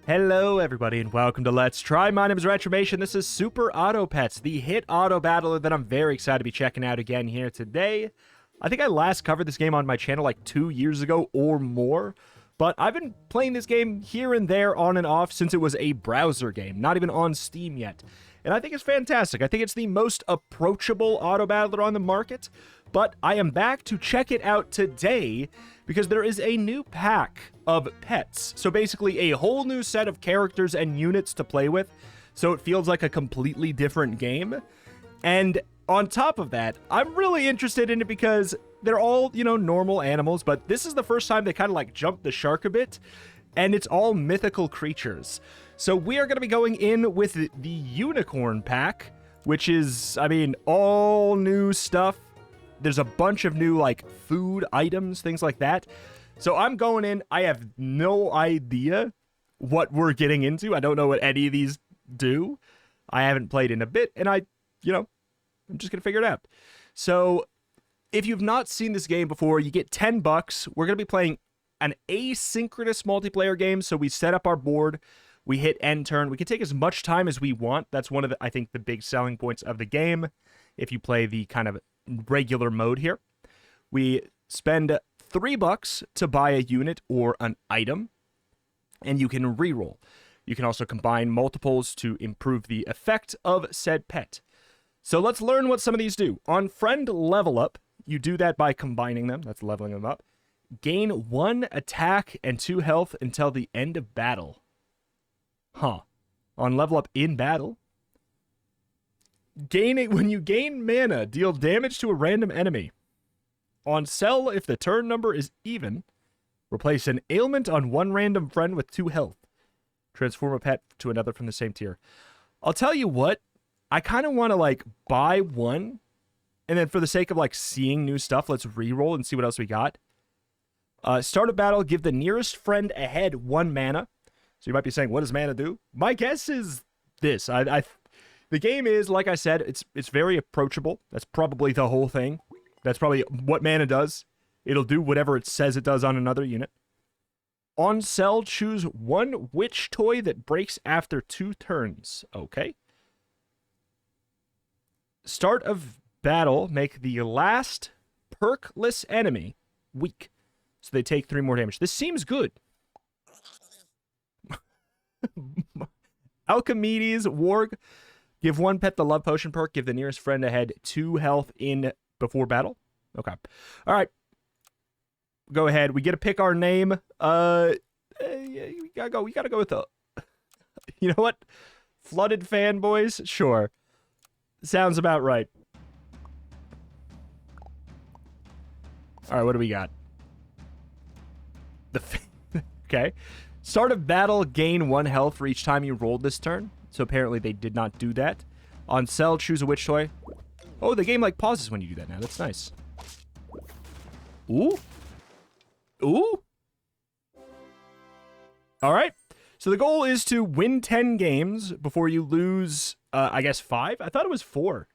Hello everybody and welcome to Let's Try. My name is Retromation. This is Super Auto Pets, the hit auto battler that I'm very excited to be checking out again here today. I think I last covered this game on my channel like 2 years ago or more, but I've been playing this game here and there on and off since it was a browser game, not even on Steam yet. And I think it's fantastic. I think it's the most approachable auto battler on the market, but I am back to check it out today because there is a new pack of pets. So basically a whole new set of characters and units to play with, so it feels like a completely different game. And on top of that, I'm really interested in it because they're all, you know, normal animals, but this is the first time they kind of like jumped the shark a bit, and it's all mythical creatures. So we are going to be going in with the unicorn pack, which is, I mean, all new stuff. There's a bunch of new, like, food items, things like that. So I'm going in. I have no idea what we're getting into. I don't know what any of these do. I haven't played in a bit, and I'm just going to figure it out. So if you've not seen this game before, you get $10. We're going to be playing an asynchronous multiplayer game. So we set up our board. We hit end turn. We can take as much time as we want. That's one of the, I think, the big selling points of the game. If you play the kind of regular mode here, we spend $3 to buy a unit or an item, and you can reroll. You can also combine multiples to improve the effect of said pet. So let's learn what some of these do. On friend level up, you do that by combining them. That's leveling them up. Gain 1 attack and 2 health until the end of battle. Huh. On level up in battle, when you gain mana, deal damage to a random enemy. On sell, if the turn number is even, replace an ailment on one random friend with 2 health. Transform a pet to another from the same tier. I'll tell you what, I kind of want to like buy one, and then for the sake of like seeing new stuff, let's reroll and see what else we got. Start a battle, give the nearest friend ahead 1 mana. So you might be saying, what does mana do? My guess is this. The game is, like I said, it's very approachable. That's probably the whole thing. That's probably what mana does. It'll do whatever it says it does on another unit. On sell, choose 1 witch toy that breaks after 2 turns. Okay. Start of battle, make the last perkless enemy weak. So they take 3 more damage. This seems good. Alchemedes, Warg. Give 1 pet the love potion perk. Give the nearest friend ahead 2 health in before battle. Okay. All right. Go ahead. We get to pick our name. Yeah, we gotta go with the. You know what? Flooded fanboys. Sure. Sounds about right. All right. What do we got? Okay. Start of battle. Gain 1 health for each time you rolled this turn. So apparently they did not do that. On sell, choose a witch toy. Oh, the game like pauses when you do that now. That's nice. Ooh. Ooh. All right. So the goal is to win 10 games before you lose, I guess, 5? I thought it was 4.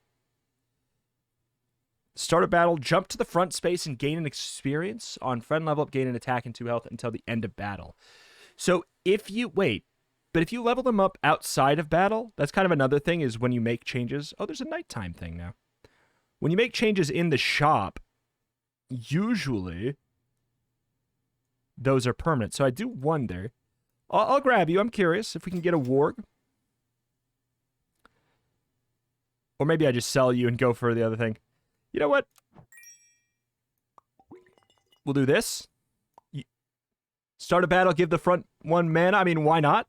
Start a battle, jump to the front space and gain an experience. On friend level up, gain an attack and 2 health until the end of battle. So if you... Wait. But if you level them up outside of battle, that's kind of another thing, is when you make changes. Oh, there's a nighttime thing now. When you make changes in the shop, usually those are permanent. So I do wonder. I'll grab you. I'm curious if we can get a warg. Or maybe I just sell you and go for the other thing. You know what? We'll do this. Start a battle, give the front 1 mana. I mean, why not?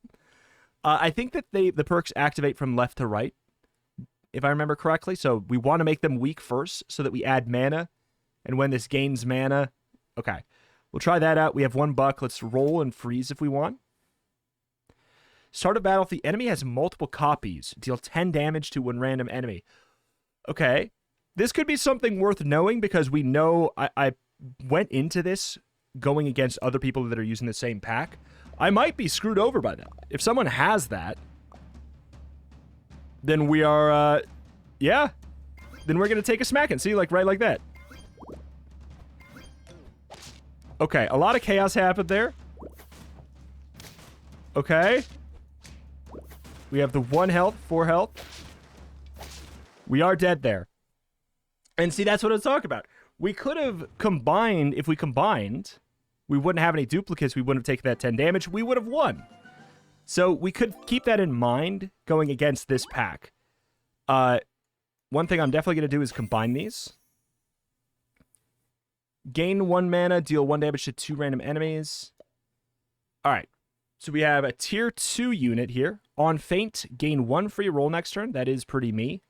I think that the perks activate from left to right, if I remember correctly. So we want to make them weak first so that we add mana. And when this gains mana... Okay. We'll try that out. We have $1. Let's roll and freeze if we want. Start a battle if the enemy has multiple copies. Deal 10 damage to 1 random enemy. Okay. This could be something worth knowing because we know... I went into this going against other people that are using the same pack. I might be screwed over by that. If someone has that, then we are, yeah. Then we're going to take a smack and see, like, right like that. Okay, a lot of chaos happened there. Okay. We have the 1 health, 4 health. We are dead there. And see, that's what I was talking about. We could have combined. If we combined, we wouldn't have any duplicates. We wouldn't have taken that 10 damage. We would have won. So we could keep that in mind going against this pack. One thing I'm definitely going to do is combine these. Gain 1 mana, deal 1 damage to 2 random enemies. All right. So we have a tier 2 unit here. On Feint, gain 1 free roll next turn. That is pretty me.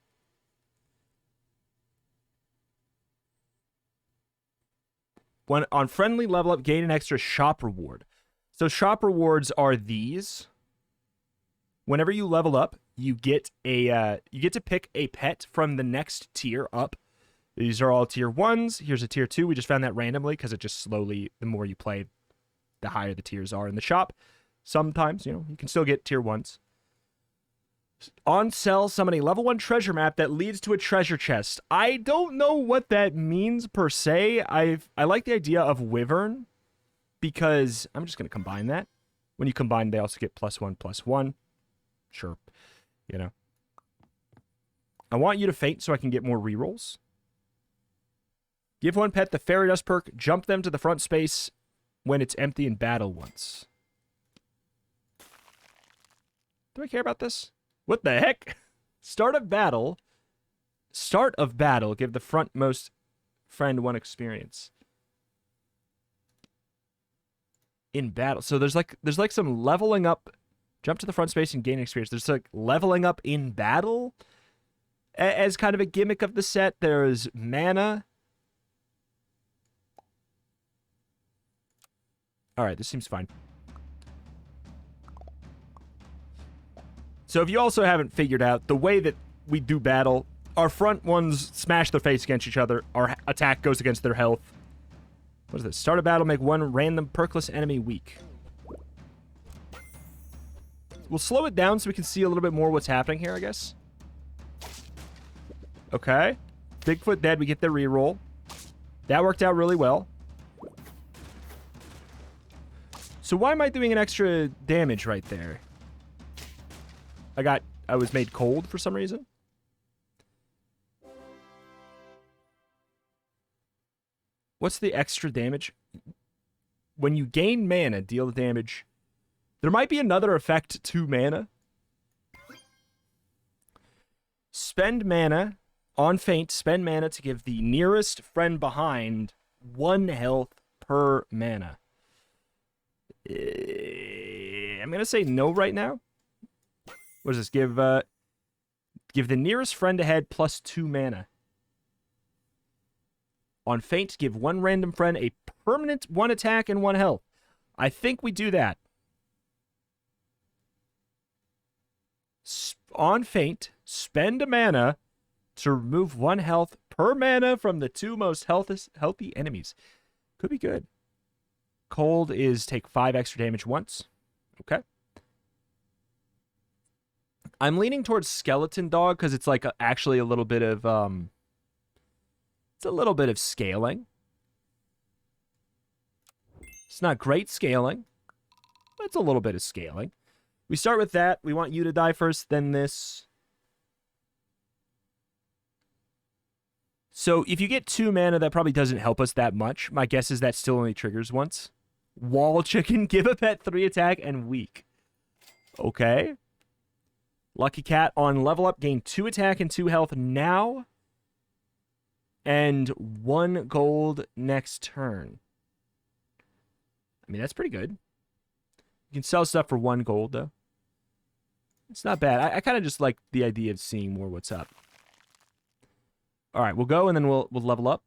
On friendly level up, gain an extra shop reward. So shop rewards are these. Whenever you level up, you get to pick a pet from the next tier up. These are all tier 1s. Here's a tier 2. We just found that randomly because it just slowly, the more you play, the higher the tiers are in the shop. Sometimes, you can still get tier 1s. On sell, summon a level 1 treasure map that leads to a treasure chest. I don't know what that means per se. I like the idea of Wyvern because I'm just going to combine that. When you combine, they also get +1/+1. Sure. I want you to Feint so I can get more rerolls. Give 1 pet the Fairy Dust perk. Jump them to the front space when it's empty in battle once. Do I care about this? What the heck? Start of battle. Start of battle. Give the frontmost friend 1 experience. In battle. So there's like some leveling up. Jump to the front space and gain experience. There's like leveling up in battle as kind of a gimmick of the set. There's mana. All right, this seems fine. So if you also haven't figured out, the way that we do battle, our front ones smash their face against each other. Our attack goes against their health. What is this? Start a battle, make 1 random perkless enemy weak. We'll slow it down so we can see a little bit more what's happening here, I guess. Okay. Bigfoot dead, we get the reroll. That worked out really well. So why am I doing an extra damage right there? I was made cold for some reason. What's the extra damage? When you gain mana, deal the damage. There might be another effect to mana. Spend mana on Feint. Spend mana to give the nearest friend behind 1 health per mana. I'm going to say no right now. What does this give? Give the nearest friend ahead +2 mana. On Feint, give 1 random friend a permanent 1 attack and 1 health. I think we do that. On Feint, spend a mana to remove 1 health per mana from the 2 most healthy enemies. Could be good. Cold is take 5 extra damage once. Okay. I'm leaning towards Skeleton Dog because it's like actually a little bit of it's a little bit of scaling. It's not great scaling, but it's a little bit of scaling. We start with that. We want you to die first, then this. So if you get 2 mana, that probably doesn't help us that much. My guess is that still only triggers once. Wall Chicken, give a pet 3 attack and weak. Okay. Lucky Cat on level up, gain 2 attack and 2 health now. And 1 gold next turn. I mean, that's pretty good. You can sell stuff for 1 gold, though. It's not bad. I kind of just like the idea of seeing more what's up. All right, we'll go and then we'll level up.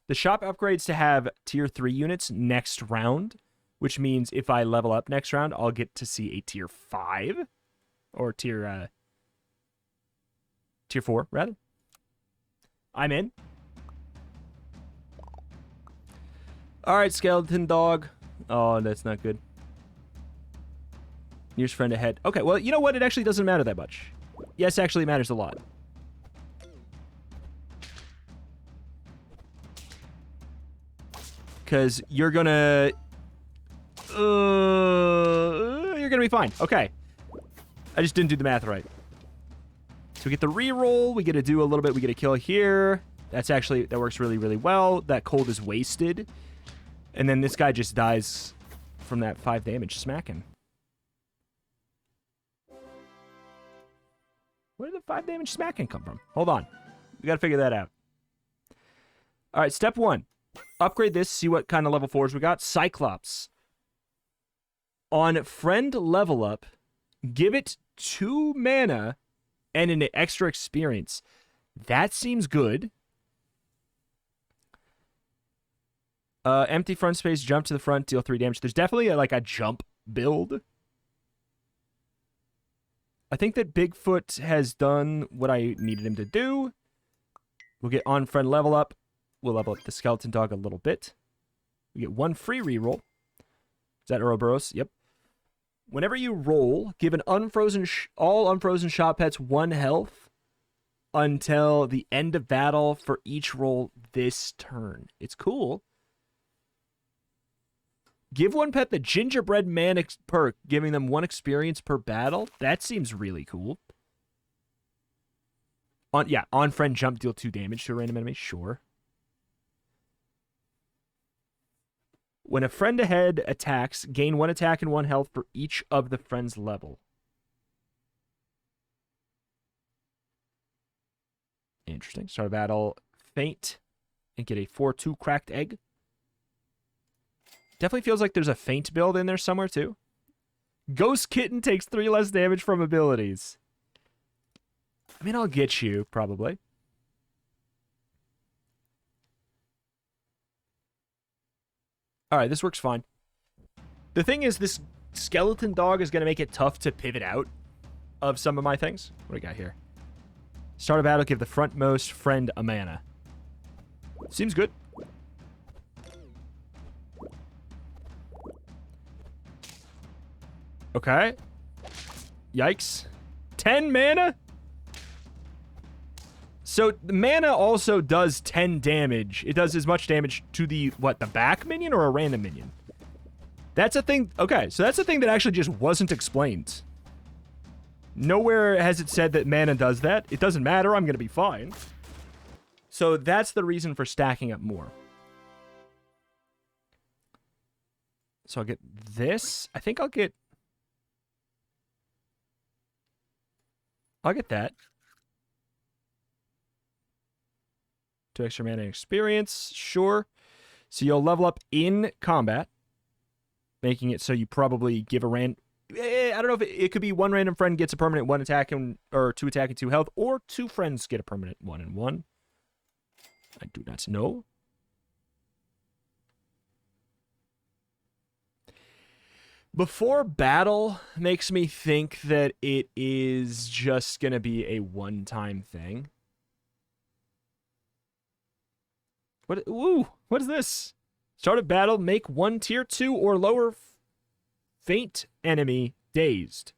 The shop upgrades to have tier 3 units next round, which means if I level up next round, I'll get to see a tier 5 or tier 4 rather. I'm in. All right, Skeleton Dog. Oh, that's not good. Nearest friend ahead. Okay, well, you know what? It actually doesn't matter that much. Yes, actually, it matters a lot. Because you're gonna... You're gonna be fine. Okay. I just didn't do the math right. So we get the reroll. We get to do a little bit. We get a kill here. That works really, really well. That cold is wasted. And then this guy just dies from that 5 damage smacking. Where did the 5 damage smacking come from? Hold on. We got to figure that out. All right, step 1. Upgrade this, see what kind of level 4s we got. Cyclops. On friend level up, give it 2 mana and an extra experience. That seems good. Empty front space, jump to the front, deal 3 damage. There's definitely a jump build. I think that Bigfoot has done what I needed him to do. We'll get on friend level up. We'll level up the skeleton dog a little bit. We get 1 free reroll. Is that Ouroboros? Yep. Whenever you roll, give an all unfrozen shop pets 1 health until the end of battle for each roll this turn. It's cool. Give 1 pet the gingerbread man perk, giving them 1 experience per battle. That seems really cool. On friend jump, deal 2 damage to a random enemy. Sure. When a friend ahead attacks, gain 1 attack and 1 health for each of the friend's level. Interesting. Start a battle, faint, and get a 4/2 cracked egg. Definitely feels like there's a feint build in there somewhere, too. Ghost Kitten takes 3 less damage from abilities. I mean, I'll get you, probably. Alright, this works fine. The thing is, this skeleton dog is going to make it tough to pivot out of some of my things. What do we got here? Start a battle, give the frontmost friend a mana. Seems good. Okay. Yikes. 10 mana? So, the mana also does 10 damage. It does as much damage to the back minion or a random minion? That's a thing. Okay, so that's a thing that actually just wasn't explained. Nowhere has it said that mana does that. It doesn't matter. I'm going to be fine. So, that's the reason for stacking up more. So, I'll get this. I think I'll get that. 2 extra mana and experience. Sure. So you'll level up in combat, making it so you probably give a I don't know if it could be 1 random friend gets a permanent 1 attack or 2 attack and 2 health, or 2 friends get a permanent 1 and 1. I do not know. Before battle makes me think that it is just going to be a one-time thing. What is this? Start a battle, make 1 tier 2 or lower faint enemy dazed.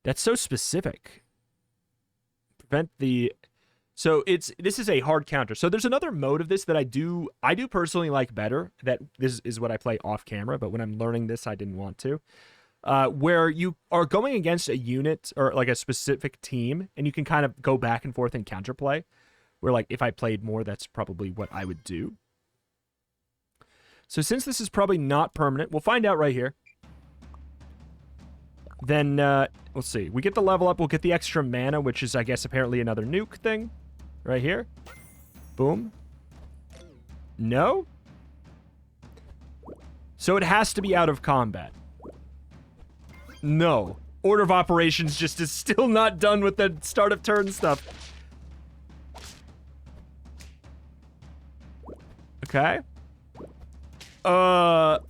That's so specific. Prevent the... So this is a hard counter. So there's another mode of this that I do personally like better. That this is what I play off camera, but when I'm learning this, I didn't want to. Where you are going against a unit or like a specific team, and you can kind of go back and forth and counterplay. Where like if I played more, that's probably what I would do. So since this is probably not permanent, we'll find out right here. Then let's see. We get the level up. We'll get the extra mana, which is I guess apparently another nuke thing. Right here. Boom. No? So it has to be out of combat. No. Order of operations just is still not done with the start of turn stuff. Okay. The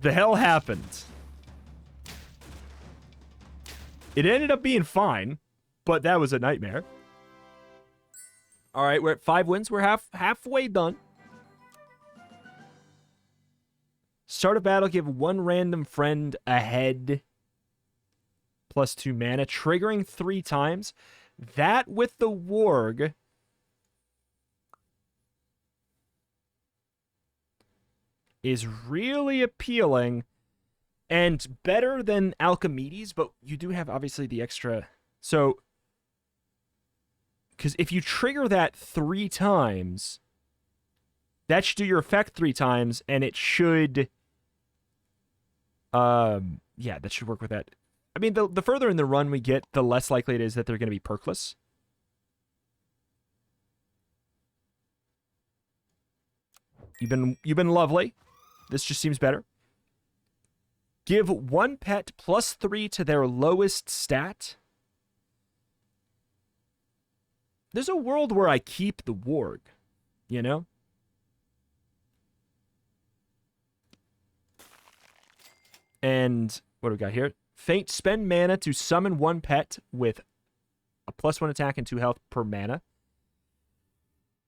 hell happened? It ended up being fine, but that was a nightmare. All right, we're at 5 wins. We're halfway done. Start a battle, give 1 random friend a head. Plus 2 mana, triggering 3 times. That with the warg is really appealing and better than Alchemedes, but you do have obviously the extra. So, because if you trigger that 3 times, that should do your effect 3 times, and it should, yeah, that should work with that. I mean, the further in the run we get, the less likely it is that they're going to be perkless. You've been lovely. This just seems better. Give 1 pet +3 to their lowest stat. There's a world where I keep the warg, you know? And what do we got here? Faint, spend mana to summon 1 pet with a +1 attack and 2 health per mana.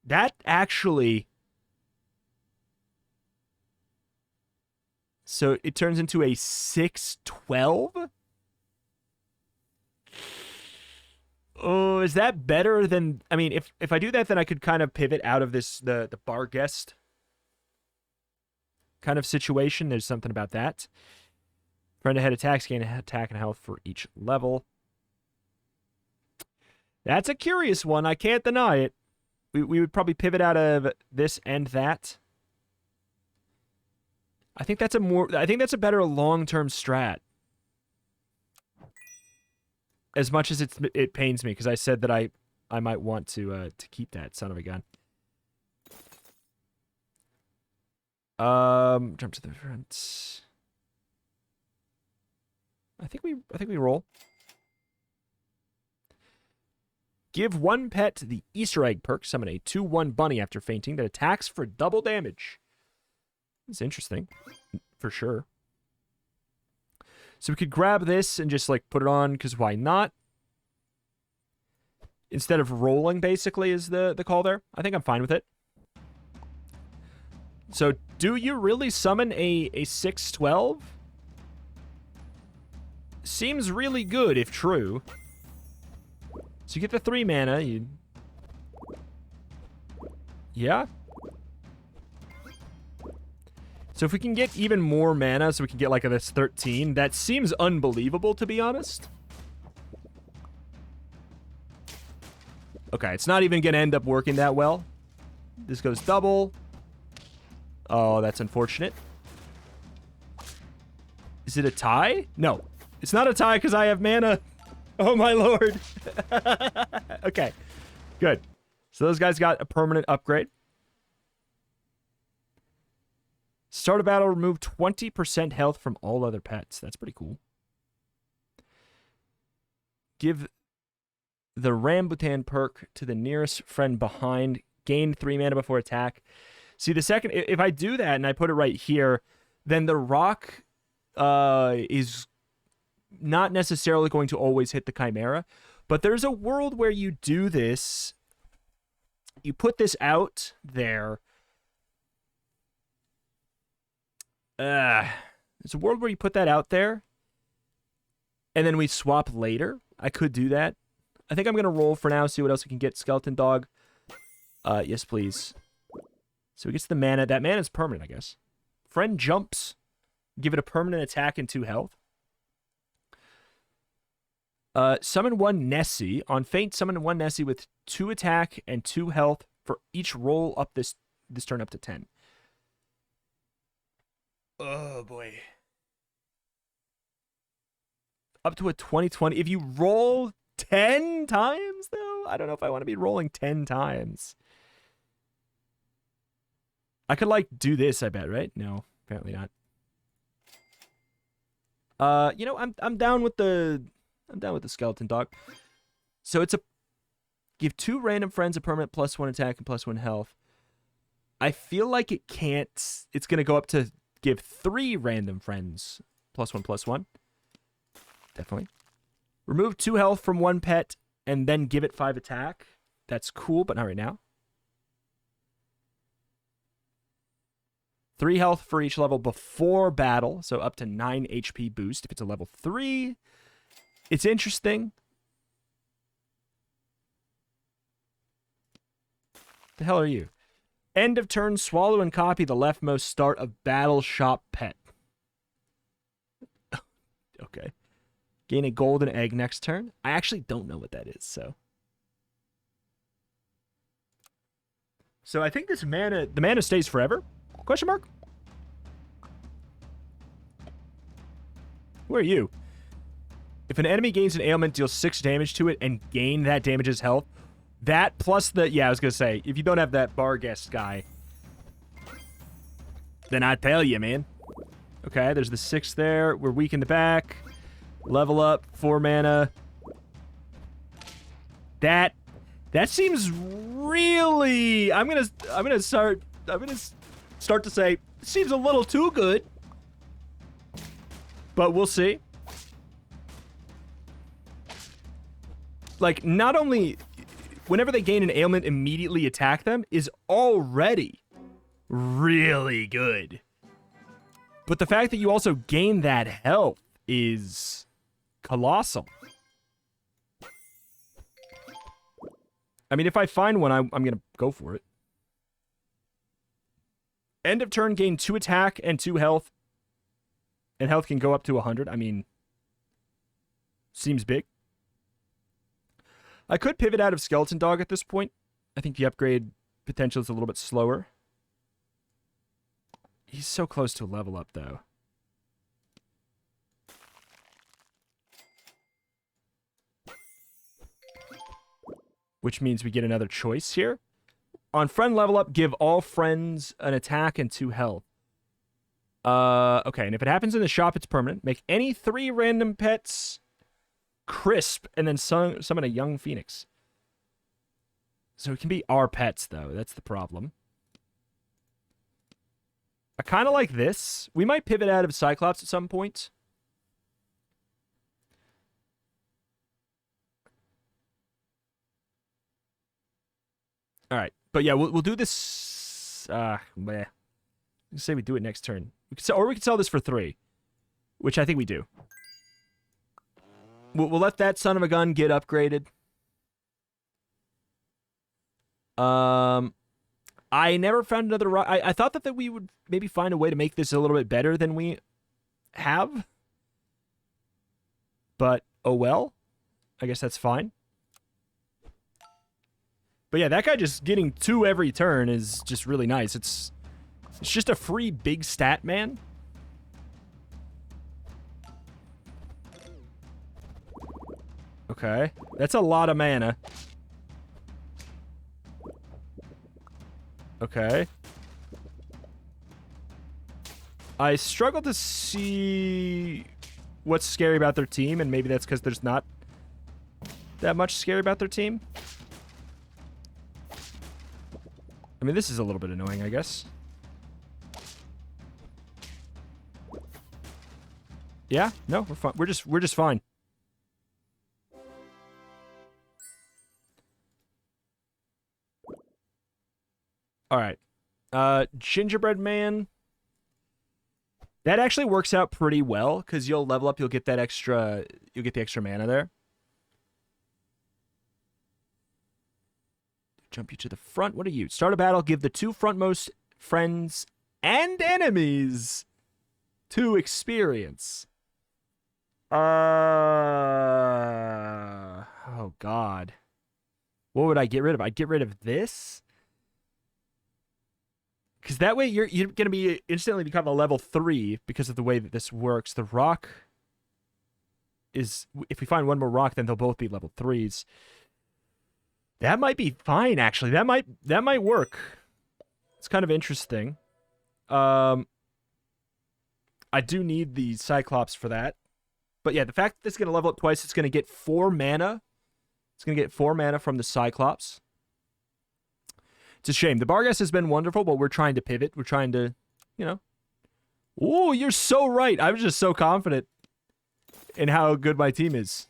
That actually... So it turns into a 6/12? Oh, is that better than... I mean, if I do that, then I could kind of pivot out of this, the bar guest kind of situation. There's something about that. Friend ahead attacks, gain attack and health for each level. That's a curious one. I can't deny it. We would probably pivot out of this and that. I think that's a better long-term strat. As much as it pains me, because I said that I might want to keep that son of a gun. Jump to the front. I think we roll. Give 1 pet the Easter egg perk. Summon a 2/1 bunny after fainting that attacks for double damage. It's interesting, for sure. So we could grab this and just, like, put it on, because why not? Instead of rolling, basically, is the call there. I think I'm fine with it. So, do you really summon a 6/12? Seems really good, if true. So you get the 3 mana. Yeah. So if we can get even more mana, so we can get like this 13, that seems unbelievable, to be honest. Okay, it's not even going to end up working that well. This goes double. Oh, that's unfortunate. Is it a tie? No. It's not a tie because I have mana. Oh, my lord. Okay, good. So those guys got a permanent upgrade. Start a battle, remove 20% health from all other pets. That's pretty cool. Give the Rambutan perk to the nearest friend behind. Gain 3 mana before attack. See, the second... If I do that and I put it right here, then the rock is not necessarily going to always hit the Chimera. But there's a world where you do this. You put this out there... There's a world where you put that out there, and then we swap later. I could do that. I think I'm going to roll for now, see what else we can get. Skeleton Dog. Yes, please. So he gets the mana. That mana is permanent, I guess. Friend jumps. Give it a permanent attack and 2 health. Summon 1 Nessie. On faint, summon 1 Nessie with 2 attack and 2 health for each roll up this turn up to 10. Oh, boy. Up to a 20/20. If you roll 10 times, though, I don't know if I want to be rolling 10 times. I could, like, do this, I bet, right? No, apparently not. You know, I'm down with the Skeleton Dog. So it's a... Give 2 random friends a permanent +1 attack and +1 health. I feel like it can't... It's going to go up to... Give 3 random friends +1/+1. Definitely. Remove 2 health from 1 pet and then give it 5 attack. That's cool, but not right now. 3 health for each level before battle, so up to 9 HP boost if it's a level 3. It's interesting. The hell are you? End of turn, swallow and copy the leftmost start of battle shop pet. Okay. Gain a golden egg next turn. I actually don't know what that is, so. So I think this mana, the mana stays forever? Question mark? Who are you? If an enemy gains an ailment, deal 6 damage to it and gain that damage's health. That plus the... Yeah, I was going to say, if you don't have that bar guest guy, then I tell you, man. Okay, there's the 6 there. We're weak in the back. Level up, 4 mana. That seems really... I'm gonna start to say, it seems a little too good. But we'll see. Like, not only... Whenever they gain an ailment, immediately attack them is already really good. But the fact that you also gain that health is colossal. I mean, if I find one, I'm going to go for it. End of turn, gain 2 attack and 2 health. And health can go up to 100. I mean, seems big. I could pivot out of Skeleton Dog at this point. I think the upgrade potential is a little bit slower. He's so close to a level up, though. Which means we get another choice here. On friend level up, give all friends an attack and 2 health. Okay, and if it happens in the shop, it's permanent. Make any 3 random pets crisp, and then summon a young phoenix. So it can be our pets, though. That's the problem. I kind of like this. We might pivot out of Cyclops at some point. All right. But yeah, we'll do this... Let's say we do it next turn. Or we could sell this for 3. Which I think we do. We'll let that son of a gun get upgraded. I never found another rock. I thought that we would maybe find a way to make this a little bit better than we have. But, oh well. I guess that's fine. But yeah, that guy just getting 2 every turn is just really nice. It's just a free big stat man. Okay, that's a lot of mana. Okay. I struggle to see what's scary about their team, and maybe that's because there's not that much scary about their team. I mean, this is a little bit annoying, I guess. Yeah, no, we're fine. We're just fine. All right. Gingerbread Man. That actually works out pretty well because you'll level up, you'll get the extra mana there. Jump you to the front. What are you? Start a battle, give the 2 frontmost friends and enemies 2 experience. Oh god. What would I get rid of? I'd get rid of this. Because that way you're going to be instantly become a level 3 because of the way that this works. The rock is... If we find one more rock, then they'll both be level 3s. That might be fine, actually. That might work. It's kind of interesting. I do need the Cyclops for that. But yeah, the fact that it's going to level up twice, it's going to get 4 mana. It's going to get 4 mana from the Cyclops. It's a shame. The Barghest has been wonderful, but we're trying to pivot. We're trying to, you know. Oh, you're so right. I was just so confident in how good my team is.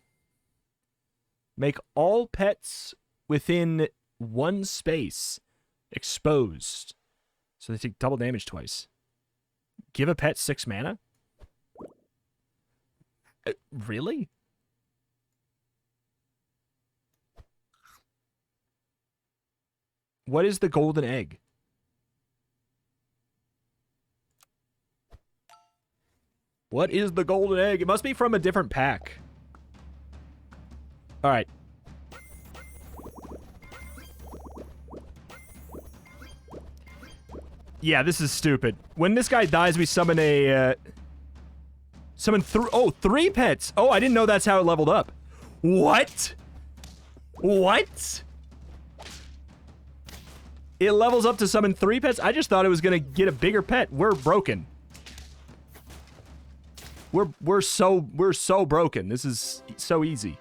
Make all pets within 1 space exposed. So they take double damage twice. Give a pet 6 mana? Really? What is the golden egg? What is the golden egg? It must be from a different pack. All right. Yeah, this is stupid. When this guy dies, we summon a... three pets! Oh, I didn't know that's how it leveled up. What? What? It levels up to summon 3 pets? I just thought it was gonna get a bigger pet. We're broken. We're so broken. This is so easy.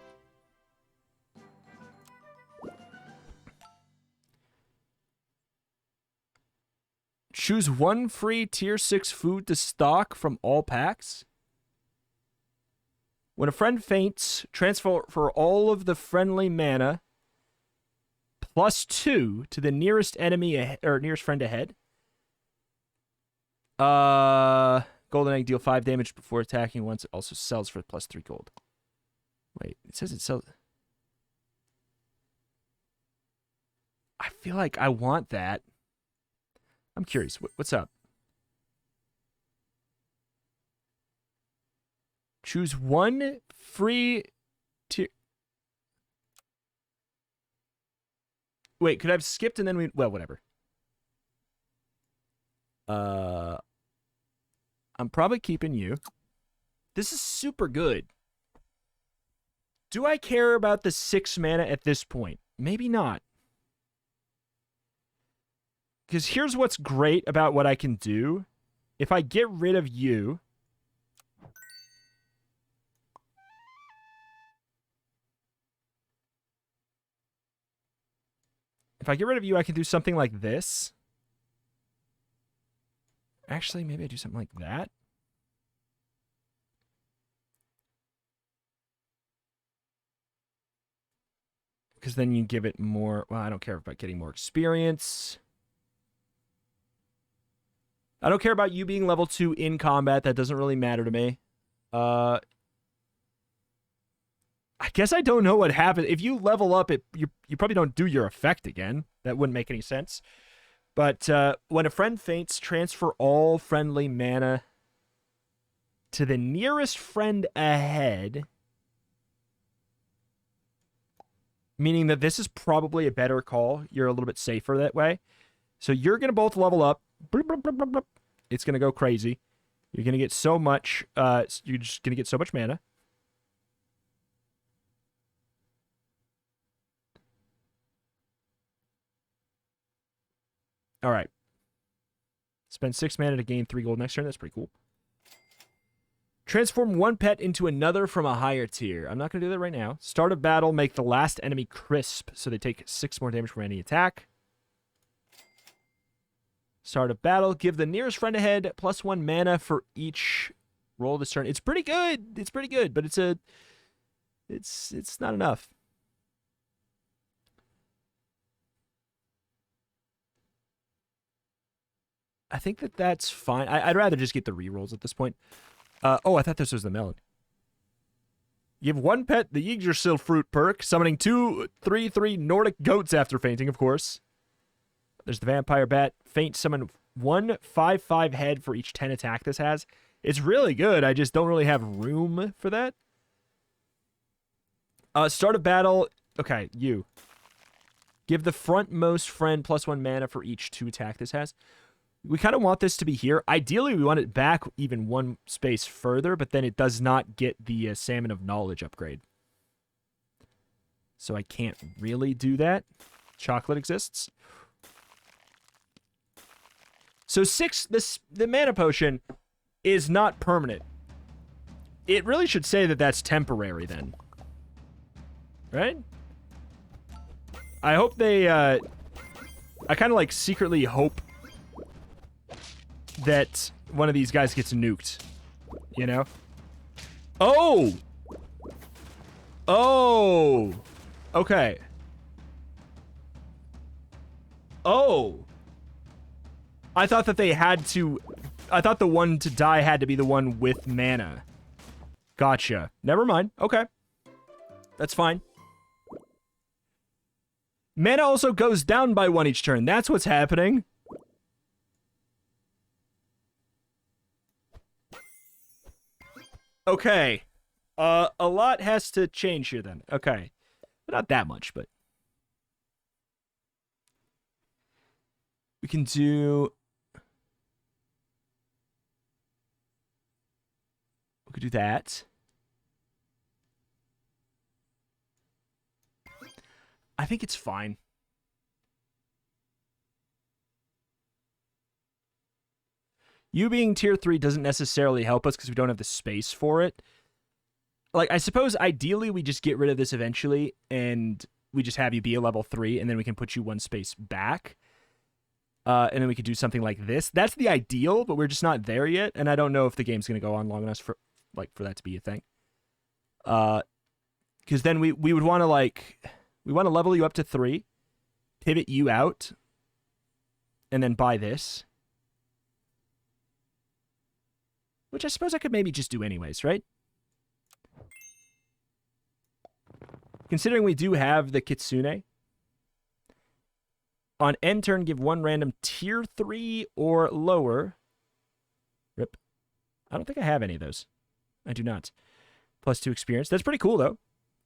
Choose 1 free tier 6 food to stock from all packs. When a friend faints, transfer for all of the friendly mana +2 to the nearest enemy or nearest friend ahead. Golden egg deal 5 damage before attacking once. It also sells for +3 gold. Wait, it says it sells. I feel like I want that. I'm curious. What's up? Choose 1 free tier. Wait, could I have skipped and then we... Well, whatever. I'm probably keeping you. This is super good. Do I care about the 6 mana at this point? Maybe not. Because here's what's great about what I can do. If I get rid of you... If I get rid of you, I can do something like this. Actually, maybe I do something like that. Because then you give it more... Well, I don't care about getting more experience. I don't care about you being level 2 in combat. That doesn't really matter to me. I guess I don't know what happens. If you level up, you probably don't do your effect again. That wouldn't make any sense. But when a friend faints, transfer all friendly mana to the nearest friend ahead. Meaning that this is probably a better call. You're a little bit safer that way. So you're going to both level up. It's going to go crazy. You're going to get so much. You're just going to get so much mana. All right. Spend 6 mana to gain 3 gold next turn. That's pretty cool. Transform 1 pet into another from a higher tier. I'm not going to do that right now. Start a battle. Make the last enemy crisp, so they take 6 more damage from any attack. Start a battle. Give the nearest friend ahead +1 mana for each roll this turn. It's pretty good. It's pretty good, but it's not enough. I think that's fine. I'd rather just get the rerolls at this point. Oh, I thought this was the melon. Give 1 pet the Yggdrasil fruit perk, summoning 2 3/3 Nordic goats after fainting, of course. There's the vampire bat. Faint, summon 1 5/5 head for each 10 attack this has. It's really good. I just don't really have room for that. Start a battle. Okay, you. Give the frontmost friend +1 mana for each 2 attack this has. We kind of want this to be here. Ideally, we want it back even 1 space further, but then it does not get the Salmon of Knowledge upgrade. So I can't really do that. Chocolate exists. So 6, the mana potion is not permanent. It really should say that that's temporary then. Right? I hope they, I kind of like secretly hope that one of these guys gets nuked, you know? Oh! Oh! Okay. Oh! I thought that they had to... I thought the one to die had to be the one with mana. Gotcha. Never mind. Okay. That's fine. Mana also goes down by 1 each turn. That's what's happening. Okay. A lot has to change here then. Okay. Not that much, but... We can do... We could do that. I think it's fine. You being tier 3 doesn't necessarily help us because we don't have the space for it. Like, I suppose ideally we just get rid of this eventually and we just have you be a level 3 and then we can put you one space back. And then we could do something like this. That's the ideal, but we're just not there yet. And I don't know if the game's going to go on long enough for that to be a thing. Because then we would want to, like... We want to level you up to 3, pivot you out, and then buy this. Which I suppose I could maybe just do anyways, right? Considering we do have the Kitsune. On end turn, give one random tier 3 or lower. Rip. I don't think I have any of those. I do not. Plus 2 experience. That's pretty cool, though.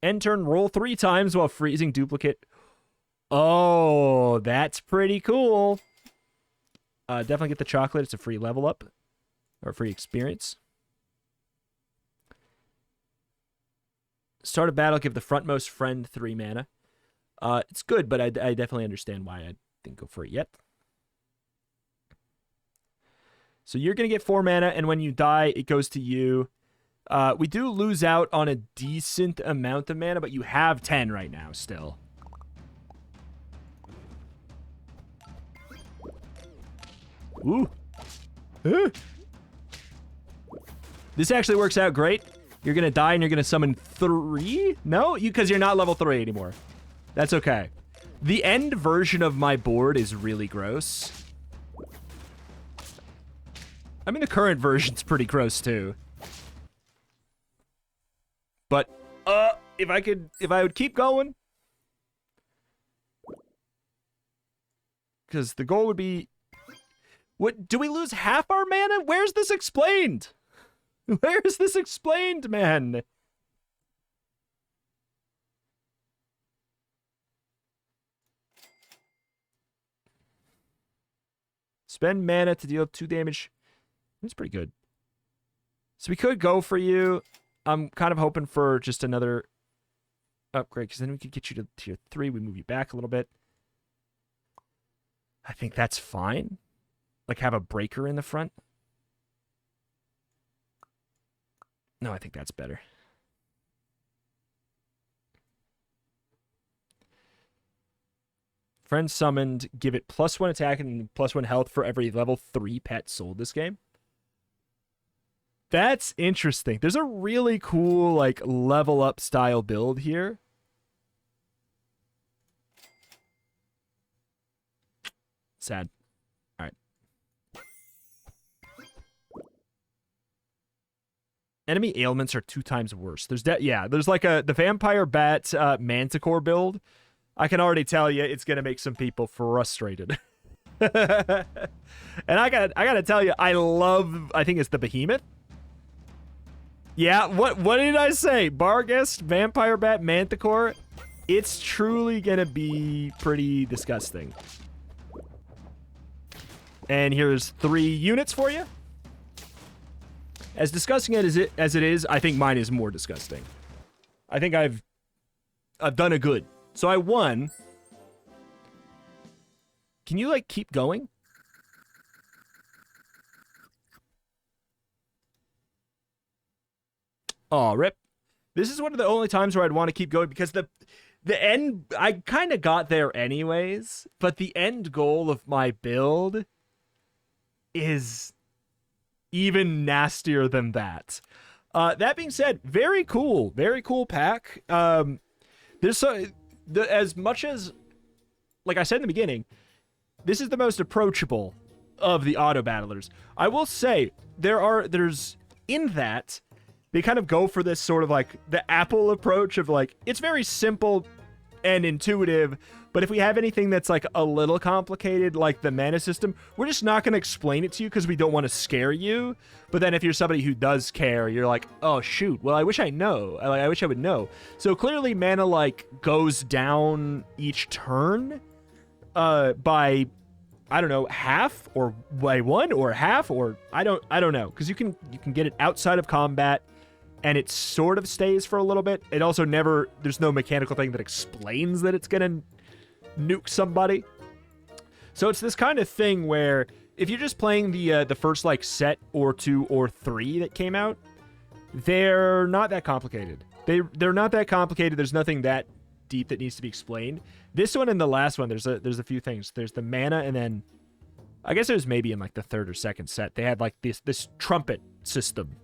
End turn, roll 3 times while freezing duplicate. Oh, that's pretty cool. Definitely get the chocolate. It's a free level up. Or free experience. Start a battle, give the frontmost friend 3 mana. It's good, but I definitely understand why I didn't go for it yet. So you're going to get 4 mana, and when you die, it goes to you. We do lose out on a decent amount of mana, but you have 10 right now still. Ooh. This actually works out great. You're going to die and you're going to summon 3? No? Because you're not level 3 anymore. That's okay. The end version of my board is really gross. I mean, the current version's pretty gross too. But, if I would keep going. Because the goal would be... What, do we lose half our mana? Where's this explained? Where is this explained, man? Spend mana to deal 2 damage. That's pretty good. So we could go for you. I'm kind of hoping for just another upgrade, because then we could get you to tier 3. We move you back a little bit. I think that's fine. Like, have a breaker in the front. No, I think that's better. Friend summoned. Give it +1 attack and +1 health for every level 3 pet sold this game. That's interesting. There's a really cool, like, level up style build here. Sad. All right. Enemy ailments are 2 times worse. There's there's like the vampire bat manticore build. I can already tell you it's gonna make some people frustrated. And I gotta tell you, I think it's the behemoth. Yeah, what did I say? Barghest, vampire bat, manticore. It's truly gonna be pretty disgusting. And here's 3 units for you. As disgusting as it is, I think mine is more disgusting. I think I've done a good. So I won. Can you, like, keep going? Oh, rip. This is one of the only times where I'd want to keep going, because the end, I kind of got there anyways, but the end goal of my build is even nastier than that. That being said, very cool pack. There's as much as, like I said in the beginning, this is the most approachable of the auto battlers. I will say there's in that they kind of go for this sort of like the Apple approach of, like, it's very simple and intuitive. But if we have anything that's like a little complicated, like the mana system, we're just not going to explain it to you because we don't want to scare you. But then if you're somebody who does care, you're like, oh shoot, well I wish I know. I wish I would know. So clearly mana like goes down each turn by, I don't know, half, or by 1 or half, or I don't know, because you can get it outside of combat and it sort of stays for a little bit. It also never, there's no mechanical thing that explains that it's gonna nuke somebody. So it's this kind of thing where if you're just playing the first like set or 2 or 3 that came out, they're not that complicated. They're not that complicated. There's nothing that deep that needs to be explained. This one and the last one, there's a few things. There's the mana, and then I guess it was maybe in like the 3rd or 2nd set they had like this trumpet system,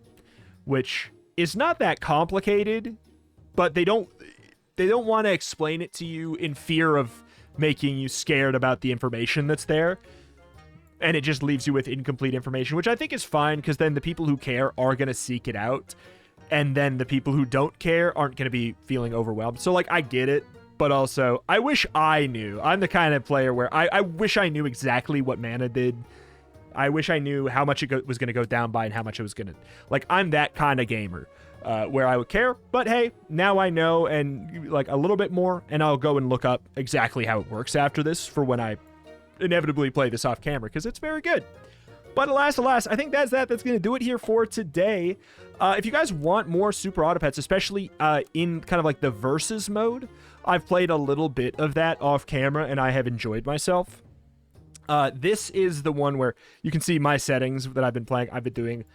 which is not that complicated, but they don't want to explain it to you in fear of making you scared about the information that's there, and it just leaves you with incomplete information, which I think is fine, because then the people who care are going to seek it out, and then the people who don't care aren't going to be feeling overwhelmed. So like, I get it, but also I wish I knew. I'm the kind of player where I wish I knew exactly what mana did. I wish I knew how much it was going to go down by and how much it was going to, like, I'm that kind of gamer. Where I would care, but hey, now I know, and like a little bit more, and I'll go and look up exactly how it works after this for when I inevitably play this off camera, because it's very good. But alas, I think that's going to do it here for today. If you guys want more Super Auto Pets, especially in kind of like the versus mode, I've played a little bit of that off camera, and I have enjoyed myself. This is the one where you can see my settings that I've been playing. I've been doing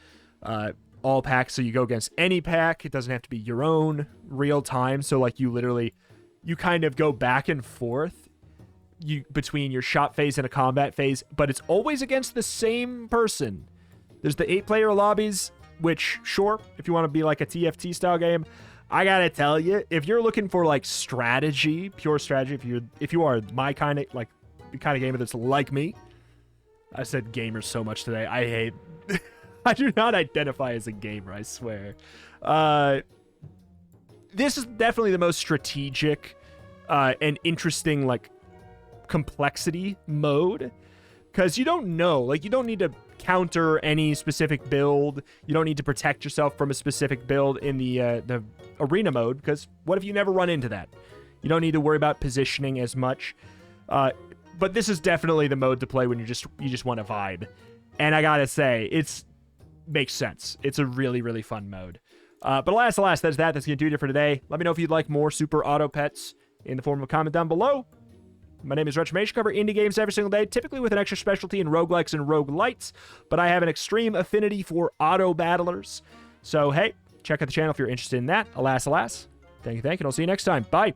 all packs, so you go against any pack. It doesn't have to be your own real time. So like you kind of go back and forth between your shot phase and a combat phase, but it's always against the same person. There's the 8-player lobbies, which sure, if you want to be like a TFT style game, I gotta tell you, if you're looking for like strategy, pure strategy, if you are my kind of like the kind of gamer that's like me, I said gamer so much today. I hate I do not identify as a gamer, I swear. This is definitely the most strategic and interesting, like, complexity mode. Because you don't know. Like, you don't need to counter any specific build. You don't need to protect yourself from a specific build in the arena mode. Because what if you never run into that? You don't need to worry about positioning as much. But this is definitely the mode to play when you just want to vibe. And I gotta say, makes sense. It's a really, really fun mode. But alas, that's going to do it for today. Let me know if you'd like more Super Auto Pets in the form of a comment down below. My name is Retramation. Cover indie games every single day, typically with an extra specialty in roguelikes and roguelites, but I have an extreme affinity for Autobattlers. So, hey, check out the channel if you're interested in that. Alas, thank you, and I'll see you next time. Bye.